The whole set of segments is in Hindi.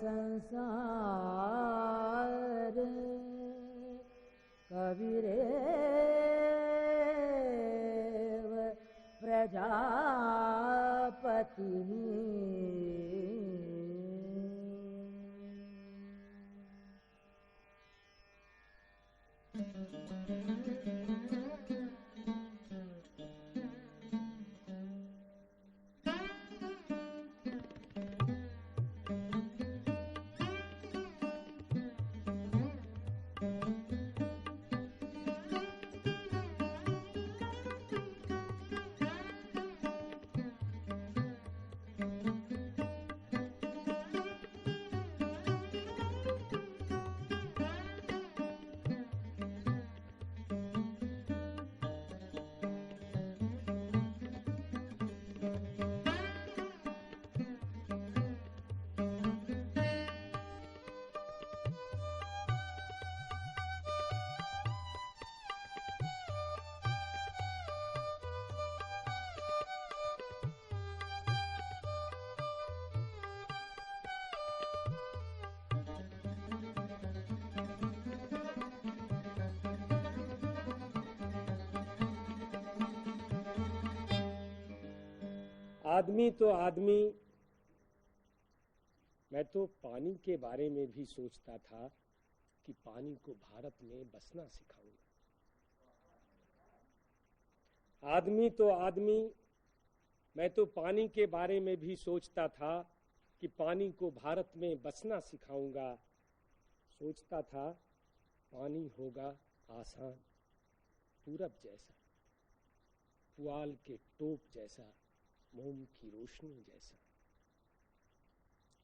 संसार कविरेव प्रजापतिः आदमी तो आदमी, मैं तो पानी के बारे में भी सोचता था कि पानी को भारत में बसना सिखाऊंगा। आदमी तो आदमी, मैं तो पानी के बारे में भी सोचता था कि पानी को भारत में बसना सिखाऊंगा। सोचता था पानी होगा आसान, पूरब जैसा, पुआल के टोप जैसा, मोम की रोशनी जैसा।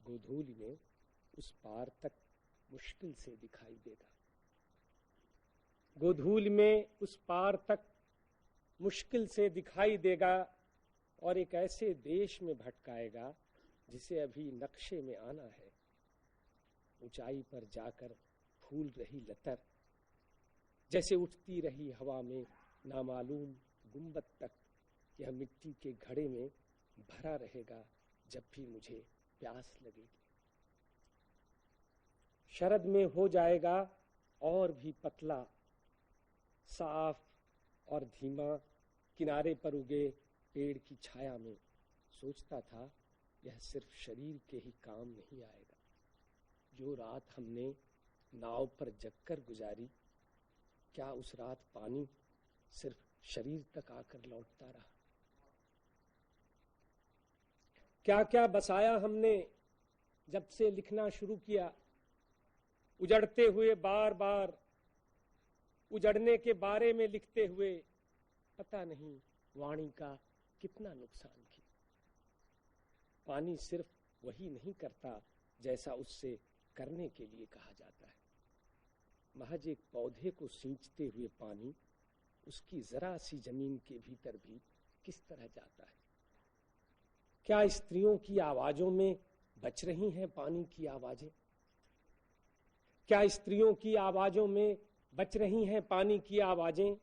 गोधूली में उस पार तक मुश्किल से दिखाई देगा। गोधूली में उस पार तक मुश्किल से दिखाई देगा और एक ऐसे देश में भटकाएगा जिसे अभी नक्शे में आना है। ऊंचाई पर जाकर फूल रही लतर जैसे उठती रही हवा में नामालूम गुंबद तक, यह मिट्टी के घड़े में भरा रहेगा जब भी मुझे प्यास लगेगी। शरद में हो जाएगा और भी पतला, साफ और धीमा, किनारे पर उगे पेड़ की छाया में। सोचता था यह सिर्फ शरीर के ही काम नहीं आएगा। जो रात हमने नाव पर जगकर गुजारी, क्या उस रात पानी सिर्फ शरीर तक आकर लौटता रहा? क्या क्या बसाया हमने जब से लिखना शुरू किया, उजड़ते हुए बार बार, उजड़ने के बारे में लिखते हुए। पता नहीं वाणी का कितना नुकसान किया। पानी सिर्फ वही नहीं करता जैसा उससे करने के लिए कहा जाता है। महज एक पौधे को सींचते हुए पानी उसकी जरा सी जमीन के भीतर भी किस तरह जाता है। क्या स्त्रियों की आवाजों में बच रही हैं पानी की आवाजें? क्या स्त्रियों की आवाजों में बच रही हैं पानी की आवाजें?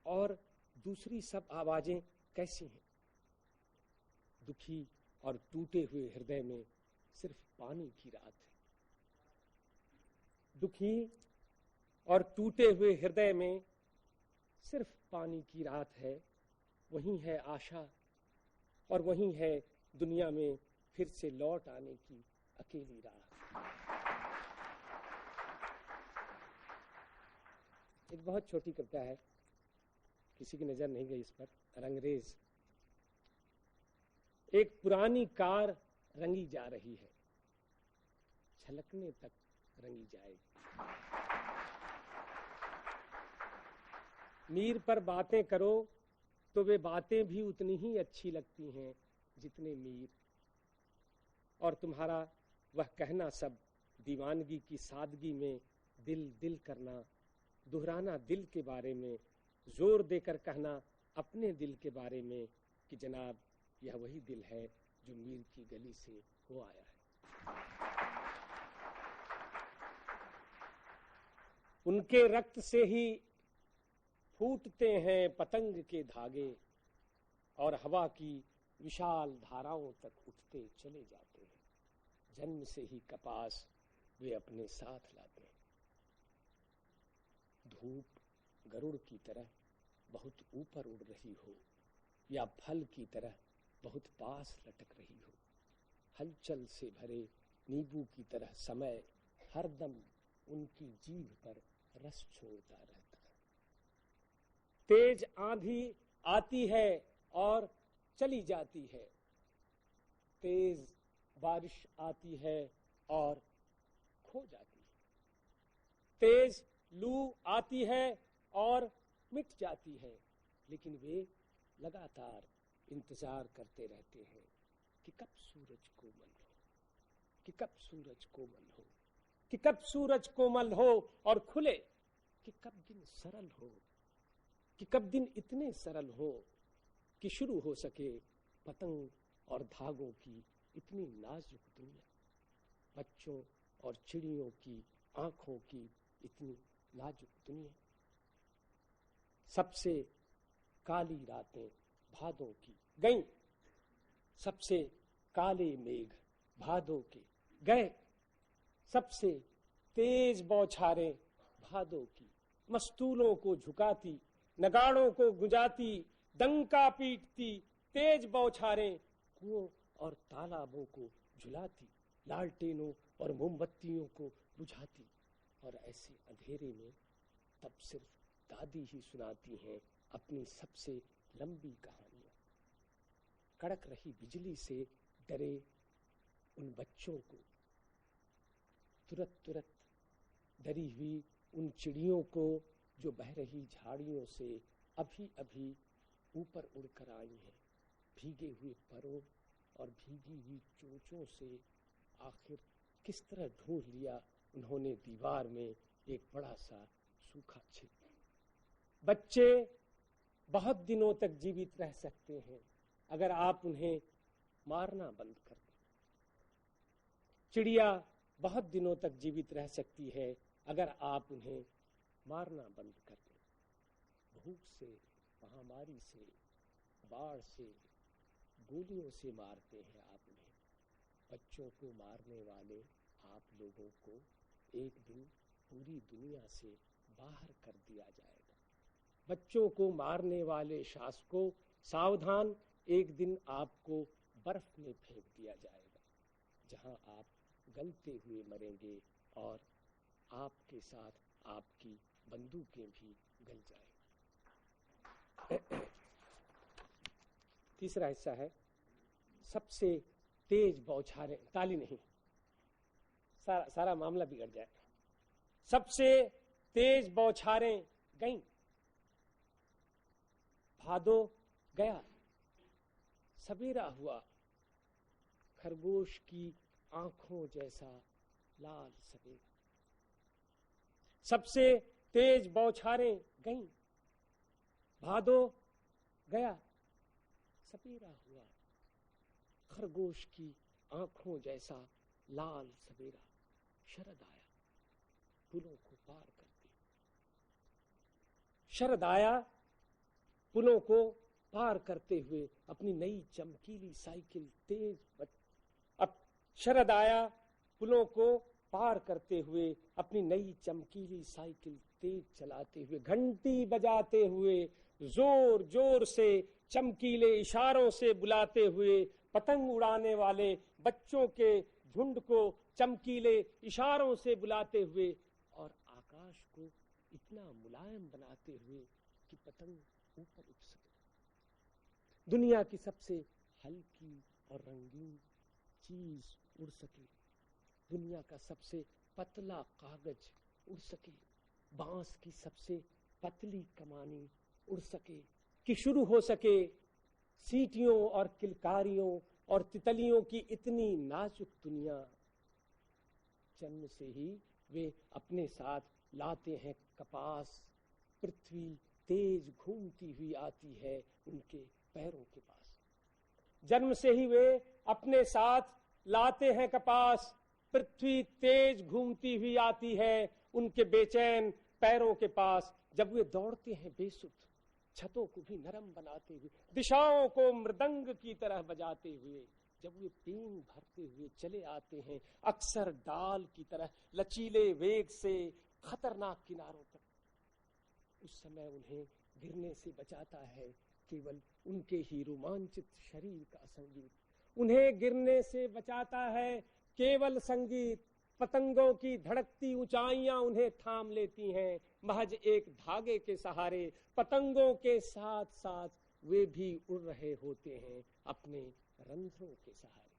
और दूसरी सब आवाजें कैसी हैं? दुखी और टूटे हुए हृदय में सिर्फ पानी की रात है। दुखी और टूटे हुए हृदय में सिर्फ पानी की रात है। वही है आशा और वही है दुनिया में फिर से लौट आने की अकेली राह। एक बहुत छोटी कविता है, किसी की नजर नहीं गई इस पर। रंगरेज। एक पुरानी कार रंगी जा रही है, छलकने तक रंगी जाएगी। मीर पर बातें करो तो वे बातें भी उतनी ही अच्छी लगती हैं जितने मीर। और तुम्हारा वह कहना सब दीवानगी की सादगी में दिल दिल करना, दोहराना दिल के बारे में, जोर देकर कहना अपने दिल के बारे में कि जनाब यह वही दिल है जो मीर की गली से हो आया है। उनके रक्त से ही फूटते हैं पतंग के धागे और हवा की विशाल धाराओं तक उठते चले जाते हैं। जन्म से ही कपास वे अपने साथ लाते हैं। धूप गरुड़ की तरह बहुत ऊपर उड़ रही हो या फल की तरह बहुत पास लटक रही हो, हलचल से भरे नींबू की तरह समय हरदम उनकी जीभ पर रस छोड़ता रहता है। तेज आंधी आती है और चली जाती है, तेज बारिश आती है और खो जाती है, तेज लू आती है और मिट जाती है, लेकिन वे लगातार इंतजार करते रहते हैं कि कब सूरज कोमल हो, कि कब सूरज कोमल हो, कि कब सूरज कोमल हो और खुले, कि कब दिन सरल हो, कि कब दिन इतने सरल हो कि शुरू हो सके पतंग और धागों की इतनी नाजुक दुनिया, बच्चों और चिड़ियों की आंखों की इतनी नाजुक दुनिया। सबसे काली रातें भादों की गईं, सबसे काले मेघ भादों के गए, सबसे तेज बौछारें भादों की मस्तूलों को झुकाती, नगाड़ों को गुंजाती, डंका पीटती तेज बौछारें कुओं और तालाबों को झुलाती, लालटेनों और मोमबत्तियों को बुझाती। और ऐसे अंधेरे में तब सिर्फ दादी ही सुनाती हैं अपनी सबसे लंबी कहानियां। कड़क रही बिजली से डरे उन बच्चों को, तुरत तुरत डरी हुई उन चिड़ियों को जो बह रही झाड़ियों से अभी अभी ऊपर उड़कर आई हैं, भीगे हुए परों और भीगी हुई चोंचों से आखिर किस तरह ढूंढ लिया उन्होंने दीवार में एक बड़ा सा सूखा छेद। बच्चे बहुत दिनों तक जीवित रह सकते हैं अगर आप उन्हें मारना बंद कर दें। चिड़िया बहुत दिनों तक जीवित रह सकती है अगर आप उन्हें मारना बंद कर दें। भूख से, महामारी से, बाढ़ से, गोलियों से मारते हैं आप उन्हें। बच्चों को मारने वाले आप लोगों को एक दिन पूरी दुनिया से बाहर कर दिया जाएगा। बच्चों को मारने वाले शासकों, सावधान, एक दिन आपको बर्फ में फेंक दिया जाएगा, जहां आप गलते हुए मरेंगे और आपके साथ आपकी बंदूकें भी गल जाएंगी। तीसरा हिस्सा है सबसे तेज बौछारें, ताली नहीं, सारा मामला बिगड़ जाएगा। सबसे तेज बौछारें गईं, भादो गया, सवेरा हुआ, खरगोश की आंखों जैसा लाल सवेरा। सबसे तेज बौछारें गईं, भादो गया, सवेरा हुआ, खरगोश की आंखों जैसा लाल सवेरा। शरद आया, पुलों को पार कर दिया। शरद आया, पुलों को पार करते हुए अपनी नई चमकीली साइकिल तेज अब शरद आया, पुलों को पार करते हुए अपनी नई चमकीली साइकिल तेज चलाते हुए, घंटी बजाते हुए, जोर जोर से चमकीले इशारों से बुलाते हुए, पतंग उड़ाने वाले बच्चों के झुंड को चमकीले इशारों से बुलाते हुए और आकाश को इतना मुलायम बनाते हुए कि पतंग ऊपर उठ सके। दुनिया की सबसे हल्की और रंगीन चीज उड़ सके, दुनिया का सबसे पतला कागज उड़ सके, बांस की सबसे पतली कमानी उड़ सके, कि शुरू हो सके सीटियों और किलकारियों और तितलियों की इतनी नाजुक दुनिया। जन्म से ही वे अपने साथ लाते हैं कपास। पृथ्वी तेज घूमती हुई आती है उनके पैरों के पास। जन्म से ही वे अपने साथ लाते हैं कपास। पृथ्वी तेज घूमती हुई आती है उनके बेचैन पैरों के पास। जब वे दौड़ते हैं बेसुध, छतों को भी नरम बनाते हुए, दिशाओं को मृदंग की तरह बजाते हुए, जब वे पेन भरते हुए चले आते हैं अक्सर डाल की तरह लचीले वेग से खतरनाक किनारों पर, उस समय उन्हें गिरने से बचाता है केवल उनके ही रोमांचित शरीर का संगीत। उन्हें गिरने से बचाता है केवल संगीत। पतंगों की धड़कती ऊंचाइयां उन्हें थाम लेती हैं महज एक धागे के सहारे। पतंगों के साथ साथ वे भी उड़ रहे होते हैं अपने रंध्रों के सहारे।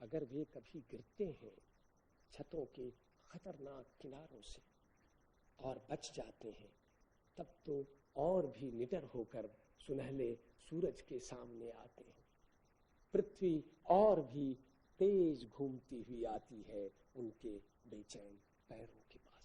अगर वे कभी गिरते हैं छतों के खतरनाक किनारों से और बच जाते हैं, तब तो और भी निडर होकर सुनहले सूरज के सामने आते हैं। पृथ्वी और भी तेज घूमती हुई आती है उनके बेचैन पैरों के पास।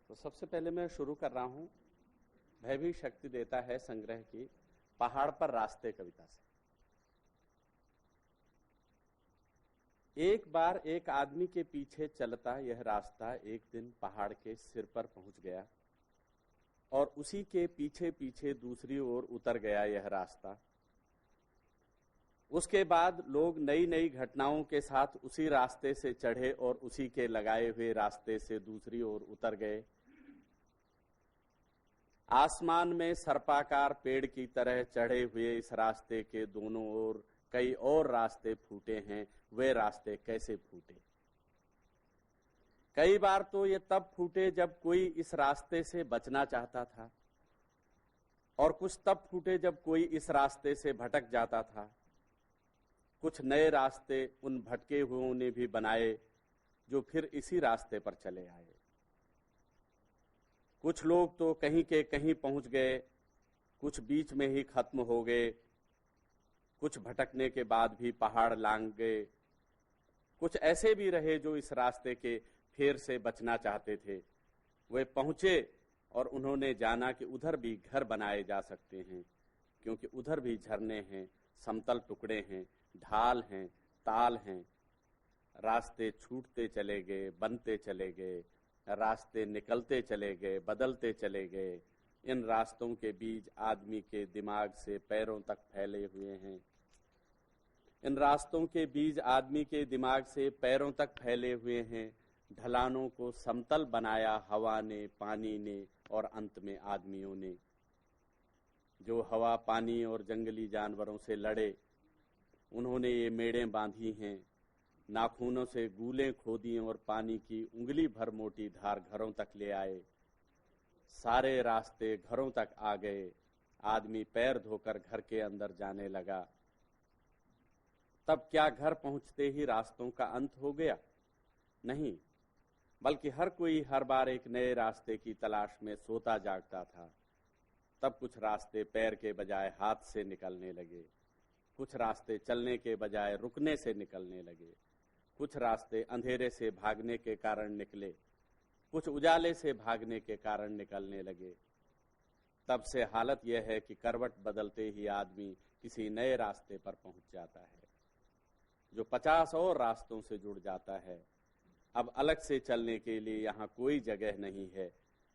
तो सबसे पहले मैं शुरू कर रहा हूं भय भी शक्ति देता है संग्रह की पहाड़ पर रास्ते कविता से। एक बार एक आदमी के पीछे चलता यह रास्ता एक दिन पहाड़ के सिर पर पहुंच गया और उसी के पीछे पीछे दूसरी ओर उतर गया यह रास्ता। उसके बाद लोग नई नई घटनाओं के साथ उसी रास्ते से चढ़े और उसी के लगाए हुए रास्ते से दूसरी ओर उतर गए। आसमान में सर्पाकार पेड़ की तरह चढ़े हुए इस रास्ते के दोनों ओर कई और रास्ते फूटे हैं। वे रास्ते कैसे फूटे? कई बार तो ये तब फूटे जब कोई इस रास्ते से बचना चाहता था, और कुछ तब फूटे जब कोई इस रास्ते से भटक जाता था। कुछ नए रास्ते उन भटके हुओं ने भी बनाए जो फिर इसी रास्ते पर चले आए। कुछ लोग तो कहीं के कहीं पहुंच गए, कुछ बीच में ही खत्म हो गए, कुछ भटकने के बाद भी पहाड़ लांघ गए। कुछ ऐसे भी रहे जो इस रास्ते के फेर से बचना चाहते थे। वे पहुंचे और उन्होंने जाना कि उधर भी घर बनाए जा सकते हैं, क्योंकि उधर भी झरने हैं, समतल टुकड़े हैं, ढाल हैं, ताल हैं। रास्ते छूटते चले गए, बनते चले गए, रास्ते निकलते चले गए, बदलते चले गए। इन रास्तों के बीज आदमी के दिमाग से पैरों तक फैले हुए हैं। इन रास्तों के बीज आदमी के दिमाग से पैरों तक फैले हुए हैं। ढलानों को समतल बनाया हवा ने, पानी ने और अंत में आदमियों ने। जो हवा, पानी और जंगली जानवरों से लड़े, उन्होंने ये मेड़ें बांधी हैं। नाखूनों से गूलें खोदी और पानी की उंगली भर मोटी धार घरों तक ले आए। सारे रास्ते घरों तक आ गए। आदमी पैर धोकर घर के अंदर जाने लगा। तब क्या घर पहुंचते ही रास्तों का अंत हो गया? नहीं, बल्कि हर कोई हर बार एक नए रास्ते की तलाश में सोता जागता था। तब कुछ रास्ते पैर के बजाय हाथ से निकलने लगे, कुछ रास्ते चलने के बजाय रुकने से निकलने लगे, कुछ रास्ते अंधेरे से भागने के कारण निकले, कुछ उजाले से भागने के कारण निकलने लगे। तब से हालत यह है कि करवट बदलते ही आदमी किसी नए रास्ते पर पहुंच जाता है, जो 50 और रास्तों से जुड़ जाता है। अब अलग से चलने के लिए यहाँ कोई जगह नहीं है,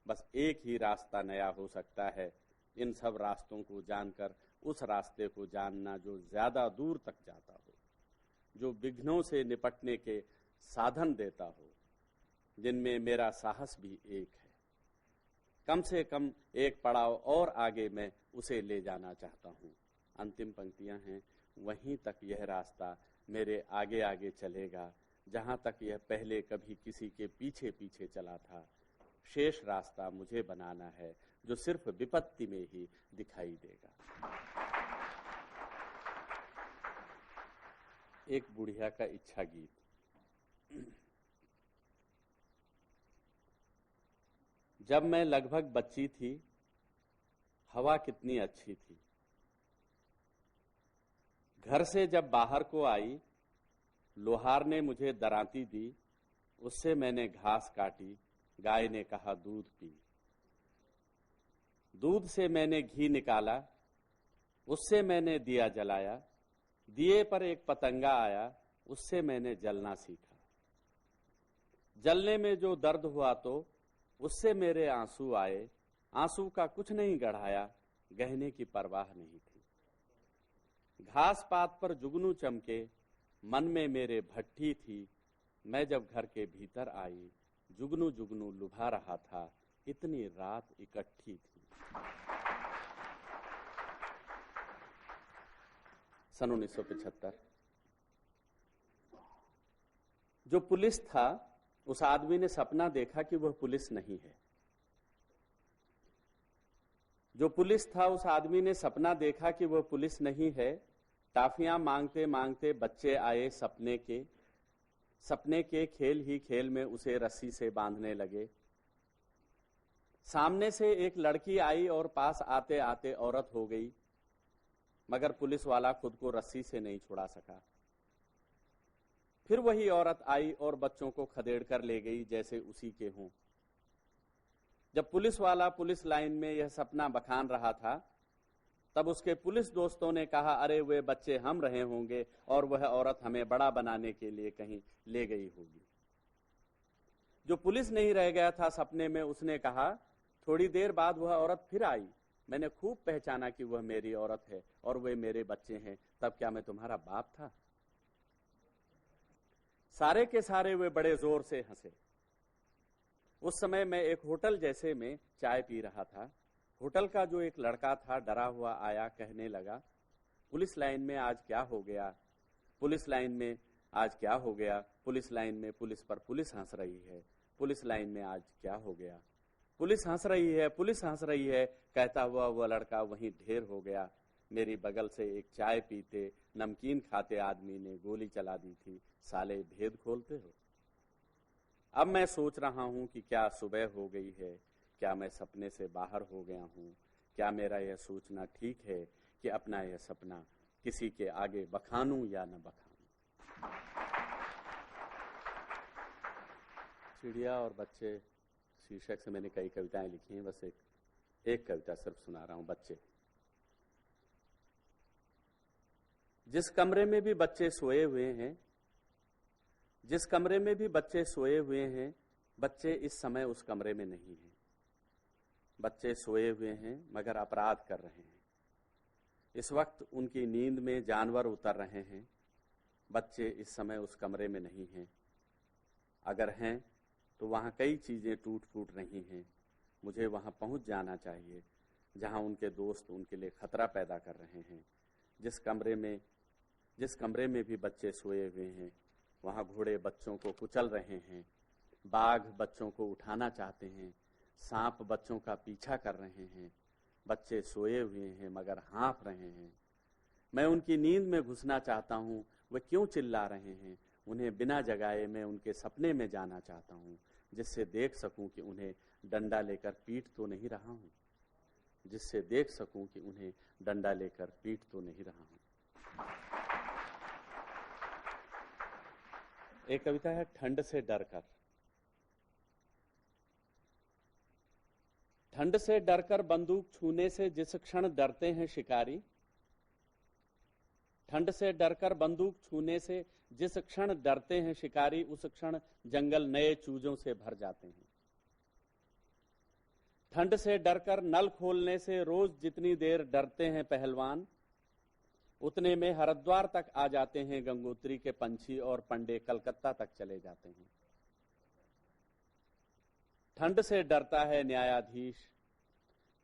बस एक ही रास्ता नया हो सकता है। इन सब रास्तों को जानकर उस रास्ते को जानना जो ज्यादा दूर तक जाता हो, जो विघ्नों से निपटने के साधन देता हो, जिनमें मेरा साहस भी एक है। कम से कम एक पड़ाव और आगे मैं उसे ले जाना चाहता हूँ। अंतिम पंक्तियां हैं, वहीं तक यह रास्ता मेरे आगे आगे चलेगा जहां तक यह पहले कभी किसी के पीछे पीछे चला था। शेष रास्ता मुझे बनाना है, जो सिर्फ विपत्ति में ही दिखाई देगा। एक बुढ़िया का इच्छा गीत। जब मैं लगभग बच्ची थी, हवा कितनी अच्छी थी। घर से जब बाहर को आई, लोहार ने मुझे दरांती दी, उससे मैंने घास काटी, गाय ने कहा दूध पी। दूध से मैंने घी निकाला, उससे मैंने दिया जलाया, दिए पर एक पतंगा आया, उससे मैंने जलना सीखा। जलने में जो दर्द हुआ तो उससे मेरे आंसू आए, आंसू का कुछ नहीं गढ़ाया, गहने की परवाह नहीं थी। घास पात पर जुगनू चमके, मन में मेरे भट्ठी थी, मैं जब घर के भीतर आई, जुगनू जुगनू लुभा रहा था, इतनी रात इकट्ठी थी। सन 1975। जो पुलिस था, उस आदमी ने सपना देखा कि वह पुलिस नहीं है। जो पुलिस था, उस आदमी ने सपना देखा कि वह पुलिस नहीं है। टाफियां मांगते मांगते बच्चे आए सपने के खेल ही खेल में उसे रस्सी से बांधने लगे। सामने से एक लड़की आई और पास आते आते औरत हो गई, मगर पुलिस वाला खुद को रस्सी से नहीं छुड़ा सका। फिर वही औरत आई और बच्चों को खदेड़ कर ले गई जैसे उसी के हों। जब पुलिस वाला पुलिस लाइन में यह सपना बखान रहा था, तब उसके पुलिस दोस्तों ने कहा, अरे वे बच्चे हम रहे होंगे और वह औरत हमें बड़ा बनाने के लिए कहीं ले गई होगी। जो पुलिस नहीं रह गया था सपने में, उसने कहा, थोड़ी देर बाद वह औरत फिर आई, मैंने खूब पहचाना कि वह मेरी औरत है और वे मेरे बच्चे हैं, तब क्या मैं तुम्हारा बाप था? सारे के सारे वे बड़े जोर से हंसे। उस समय मैं एक होटल जैसे में चाय पी रहा था। होटल का जो एक लड़का था डरा हुआ आया, कहने लगा, पुलिस लाइन में आज क्या हो गया, पुलिस लाइन में आज क्या हो गया, पुलिस लाइन में पुलिस पर पुलिस हंस रही है, पुलिस लाइन में आज क्या हो गया, पुलिस हंस रही है, पुलिस हंस रही है, कहता हुआ वह लड़का वहीं ढेर हो गया। मेरी बगल से एक चाय पीते नमकीन खाते आदमी ने गोली चला दी थी, साले भेद खोलते हो। अब मैं सोच रहा हूं कि क्या सुबह हो गई है, क्या मैं सपने से बाहर हो गया हूं, क्या मेरा यह सोचना ठीक है कि अपना यह सपना किसी के आगे बखानूं या न बखानूं। चिड़िया और बच्चे शीर्षक से मैंने कई कविताएं लिखी हैं, बस एक कविता सिर्फ सुना रहा हूं। बच्चे। जिस कमरे में भी बच्चे सोए हुए हैं, जिस कमरे में भी बच्चे सोए हुए हैं, बच्चे इस समय उस कमरे में नहीं हैं। बच्चे सोए हुए हैं मगर अपराध कर रहे हैं। इस वक्त उनकी नींद में जानवर उतर रहे हैं। बच्चे इस समय उस कमरे में नहीं हैं। अगर हैं तो वहां कई चीजें टूट फूट रही हैं। मुझे वहां पहुंच जाना चाहिए जहां उनके दोस्त उनके लिए खतरा पैदा कर रहे हैं। जिस कमरे में भी बच्चे सोए हुए हैं, वहां घोड़े बच्चों को कुचल रहे हैं, बाघ बच्चों को उठाना चाहते हैं, सांप बच्चों का पीछा कर रहे हैं। बच्चे सोए हुए हैं मगर हाँफ रहे हैं। मैं उनकी नींद में घुसना चाहता हूं, वे क्यों चिल्ला रहे हैं? उन्हें बिना जगाए मैं उनके सपने में जाना चाहता हूं, जिससे देख सकूं कि उन्हें डंडा लेकर पीट तो नहीं रहा हूं, जिससे देख सकूं कि उन्हें डंडा लेकर पीट तो नहीं रहा हूं। एक कविता है, ठंड से डरकर। ठंड से डरकर बंदूक छूने से जिस क्षण डरते हैं शिकारी, ठंड से डरकर बंदूक छूने से जिस क्षण डरते हैं शिकारी, उस क्षण जंगल नए चूजों से भर जाते हैं। ठंड से डरकर नल खोलने से रोज जितनी देर डरते हैं पहलवान, उतने में हरिद्वार तक आ जाते हैं गंगोत्री के पंछी और पंडे कलकत्ता तक चले जाते हैं। ठंड से डरता है न्यायाधीश,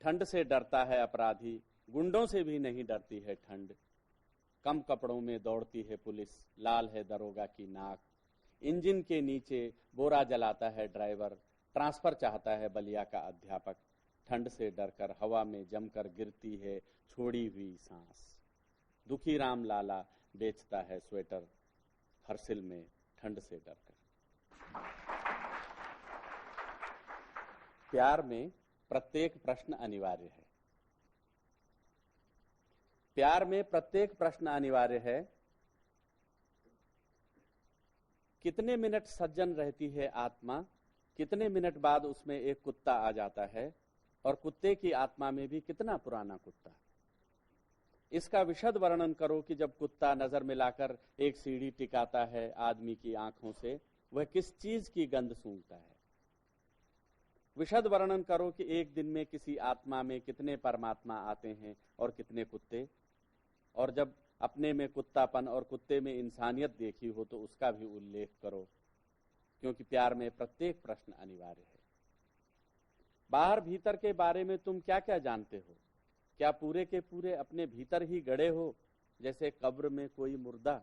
ठंड से डरता है अपराधी, गुंडों से भी नहीं डरती है ठंड। कम कपड़ों में दौड़ती है पुलिस, लाल है दरोगा की नाक। इंजन के नीचे बोरा जलाता है ड्राइवर, ट्रांसफर चाहता है बलिया का अध्यापक। ठंड से डरकर हवा में जमकर गिरती है छोड़ी हुई सांस। दुखी राम लाला बेचता है स्वेटर हरसिल में, ठंड से डरकर। प्यार में प्रत्येक प्रश्न अनिवार्य है। प्यार में प्रत्येक प्रश्न अनिवार्य है। कितने मिनट सज्जन रहती है आत्मा, कितने मिनट बाद उसमें एक कुत्ता आ जाता है, और कुत्ते की आत्मा में भी कितना पुराना कुत्ता। इसका विशद वर्णन करो कि जब कुत्ता नजर मिलाकर एक सीढ़ी टिकाता है आदमी की आंखों से, वह किस चीज की गंध सूंघता है। विशद वर्णन करो कि एक दिन में किसी आत्मा में कितने परमात्मा आते हैं और कितने कुत्ते, और जब अपने में कुत्तापन और कुत्ते में इंसानियत देखी हो तो उसका भी उल्लेख करो, क्योंकि प्यार में प्रत्येक प्रश्न अनिवार्य है। बाहर भीतर के बारे में तुम क्या क्या जानते हो? क्या पूरे के पूरे अपने भीतर ही गड़े हो, जैसे कब्र में कोई मुर्दा?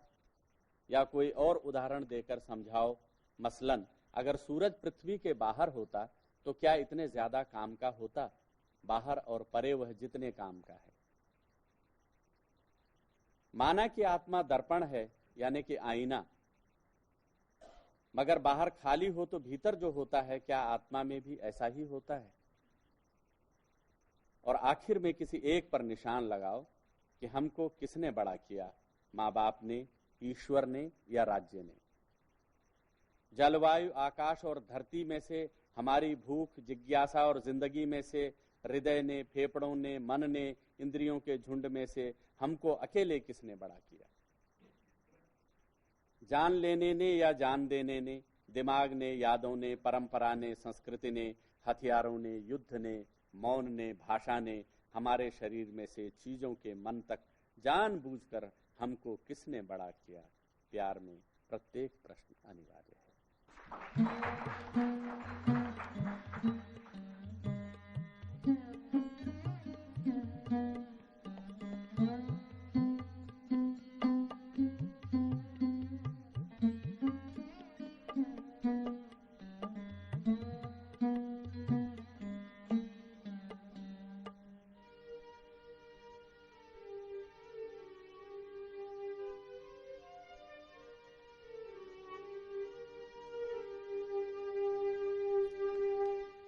या कोई और उदाहरण देकर समझाओ। मसलन अगर सूरज पृथ्वी के बाहर होता तो क्या इतने ज्यादा काम का होता? बाहर और परे वह जितने काम का है। माना कि आत्मा दर्पण है, यानी कि आईना, मगर बाहर खाली हो तो भीतर जो होता है क्या आत्मा में भी ऐसा ही होता है? और आखिर में किसी एक पर निशान लगाओ कि हमको किसने बड़ा किया, माँ बाप ने, ईश्वर ने या राज्य ने? जलवायु, आकाश और धरती में से, हमारी भूख, जिज्ञासा और जिंदगी में से, हृदय ने, फेफड़ों ने, मन ने, इंद्रियों के झुंड में से हमको अकेले किसने बड़ा किया? जान लेने ने या जान देने ने, दिमाग ने, यादों ने, परंपरा ने, संस्कृति ने, हथियारों ने, युद्ध ने, मौन ने, भाषा ने, हमारे शरीर में से चीजों के मन तक जानबूझकर हमको किसने बड़ा किया? प्यार में प्रत्येक प्रश्न अनिवार्य है।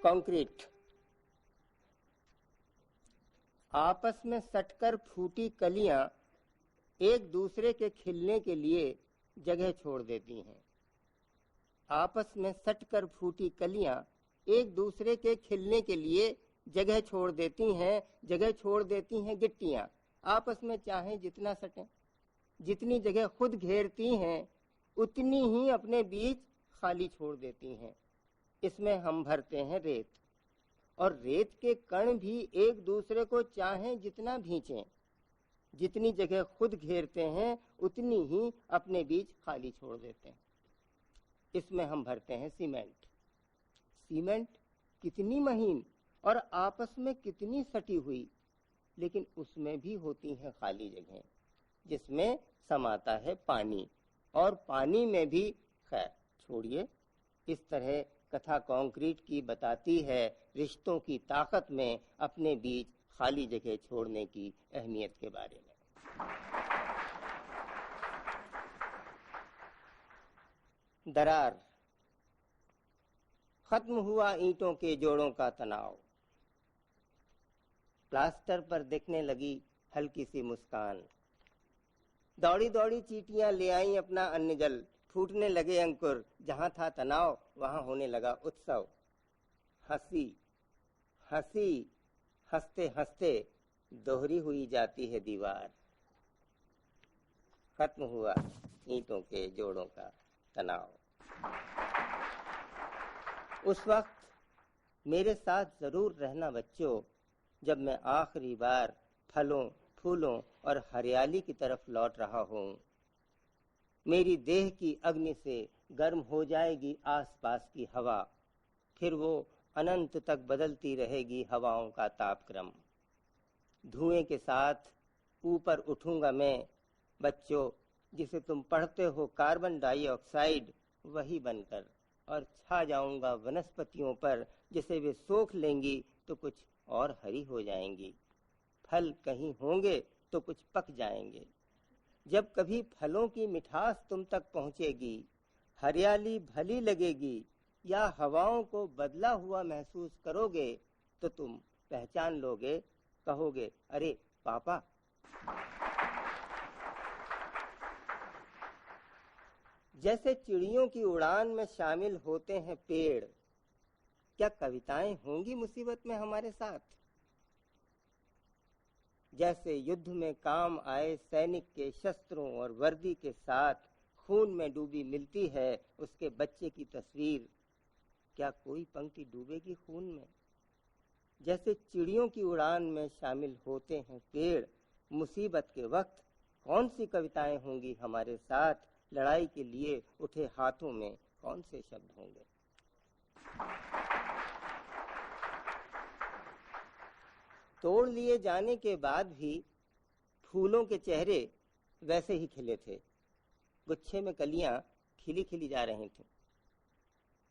कंक्रीट। आपस में सटकर फूटी कलियां एक दूसरे के खिलने के लिए जगह छोड़ देती हैं। आपस में सटकर फूटी कलियां एक दूसरे के खिलने के लिए जगह छोड़ देती हैं। जगह छोड़ देती हैं गिट्टियां। आपस में चाहे जितना सटें, जितनी जगह खुद घेरती हैं उतनी ही अपने बीच खाली छोड़ देती हैं। इसमें हम भरते हैं रेत, और रेत के कण भी एक दूसरे को चाहे जितना भींचें, जितनी जगह खुद घेरते हैं उतनी ही अपने बीच खाली छोड़ देते हैं। इसमें हम भरते हैं सीमेंट। सीमेंट कितनी महीन और आपस में कितनी सटी हुई, लेकिन उसमें भी होती है खाली जगह जिसमें समाता है पानी, और पानी में भी खैर छोड़िए। इस तरह कथा कंक्रीट की बताती है रिश्तों की ताकत में अपने बीच खाली जगह छोड़ने की अहमियत के बारे में। दरार। खत्म हुआ ईंटों के जोड़ों का तनाव। प्लास्टर पर दिखने लगी हल्की सी मुस्कान। दौड़ी दौड़ी चींटियां ले आई अपना अन्न जल। फूटने लगे अंकुर। जहां था तनाव वहां होने लगा उत्सव। हंसी हंसी हंसते हंसते दोहरी हुई जाती है दीवार। खत्म हुआ ईंटों के जोड़ों का तनाव। उस वक्त मेरे साथ जरूर रहना बच्चों, जब मैं आखिरी बार फलों, फूलों और हरियाली की तरफ लौट रहा हूँ। मेरी देह की अग्नि से गर्म हो जाएगी आसपास की हवा, फिर वो अनंत तक बदलती रहेगी हवाओं का तापक्रम। धुएं के साथ ऊपर उठूंगा मैं बच्चों, जिसे तुम पढ़ते हो कार्बन डाइऑक्साइड, वही बनकर, और छा जाऊंगा वनस्पतियों पर, जिसे वे सोख लेंगी तो कुछ और हरी हो जाएंगी। फल कहीं होंगे तो कुछ पक जाएंगे। जब कभी फलों की मिठास तुम तक पहुंचेगी, हरियाली भली लगेगी या हवाओं को बदला हुआ महसूस करोगे, तो तुम पहचान लोगे, कहोगे, अरे पापा जैसे चिड़ियों की उड़ान में शामिल होते हैं पेड़, क्या कविताएं होंगी मुसीबत में हमारे साथ? जैसे युद्ध में काम आए सैनिक के शस्त्रों और वर्दी के साथ खून में डूबी मिलती है उसके बच्चे की तस्वीर, क्या कोई पंक्ति डूबेगी खून में? जैसे चिड़ियों की उड़ान में शामिल होते हैं पेड़, मुसीबत के वक्त कौन सी कविताएं होंगी हमारे साथ? लड़ाई के लिए उठे हाथों में कौन से शब्द होंगे? तोड़ लिए जाने के बाद भी फूलों के चेहरे वैसे ही खिले थे। गुच्छे में कलियां खिली खिली जा रही थीं।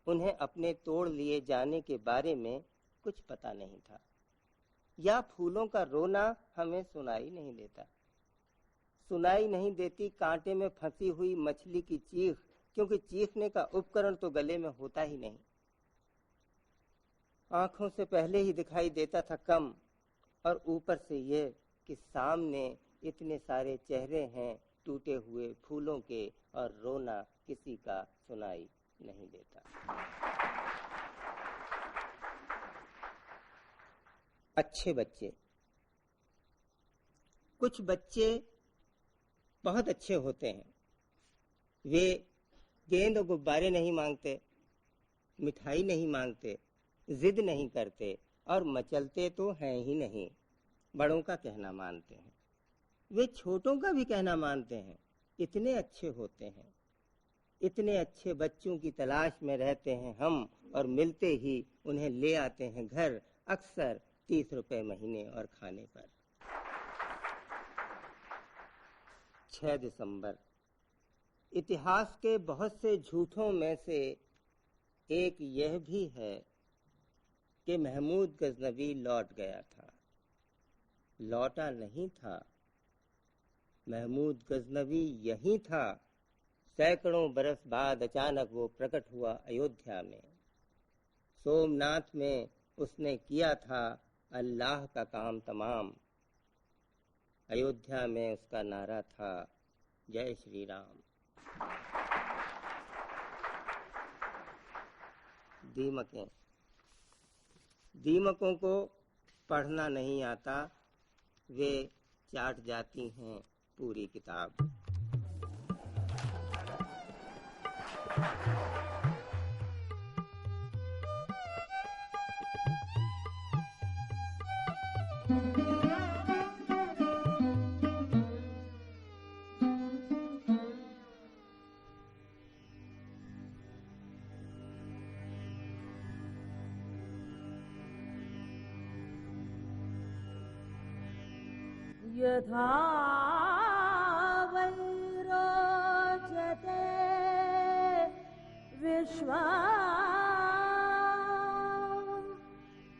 उन्हें अपने तोड़ लिए जाने के बारे में कुछ पता नहीं था, या फूलों का रोना हमें सुनाई नहीं देता। सुनाई नहीं देती कांटे में फंसी हुई मछली की चीख, क्योंकि चीखने का उपकरण तो गले में होता ही नहीं। आंखों से पहले ही दिखाई देता था कम, और ऊपर से ये कि सामने इतने सारे चेहरे हैं टूटे हुए फूलों के, और रोना किसी का सुनाई नहीं देता। अच्छे बच्चे। कुछ बच्चे बहुत अच्छे होते हैं। वे गेंद और गुब्बारे नहीं मांगते, मिठाई नहीं मांगते, जिद नहीं करते, और मचलते तो हैं ही नहीं, बड़ों का कहना मानते हैं। वे छोटों का भी कहना मानते हैं। इतने अच्छे होते हैं। इतने अच्छे बच्चों की तलाश में रहते हैं हम, और मिलते ही उन्हें ले आते हैं घर, अक्सर 30 रुपए महीने और खाने पर। 6 दिसंबर। इतिहास के बहुत से झूठों में से एक यह भी है कि महमूद गजनवी लौट गया था। लौटा नहीं था, महमूद गजनवी यही था। सैकड़ों बरस बाद अचानक वो प्रकट हुआ अयोध्या में। सोमनाथ में उसने किया था अल्लाह का काम तमाम। अयोध्या में उसका नारा था जय श्री राम। दीमकें। दीमकों को पढ़ना नहीं आता, वे चाट जाती हैं पूरी किताब। यथा वैरोचते विश्वम्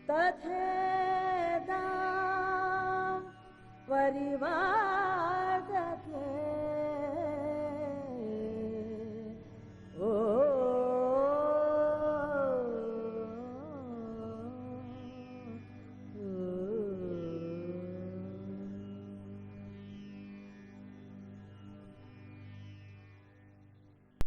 तथेदं परिवार